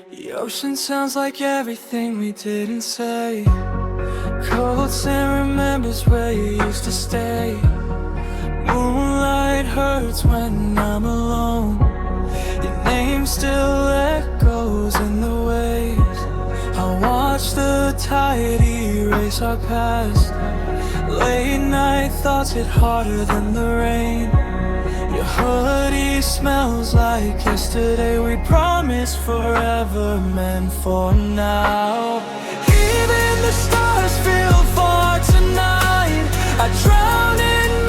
The ocean sounds like everything we didn't say. Cold sand remembers where you used to stay. Moonlight hurts when I'm alone. Your name still echoes in the waves. I watch the tide erase our past. Late night thoughts hit harder than the rain. Your hoodie smells like yesterday. We promised forever, meant for now. Even the stars feel far tonight. I drown in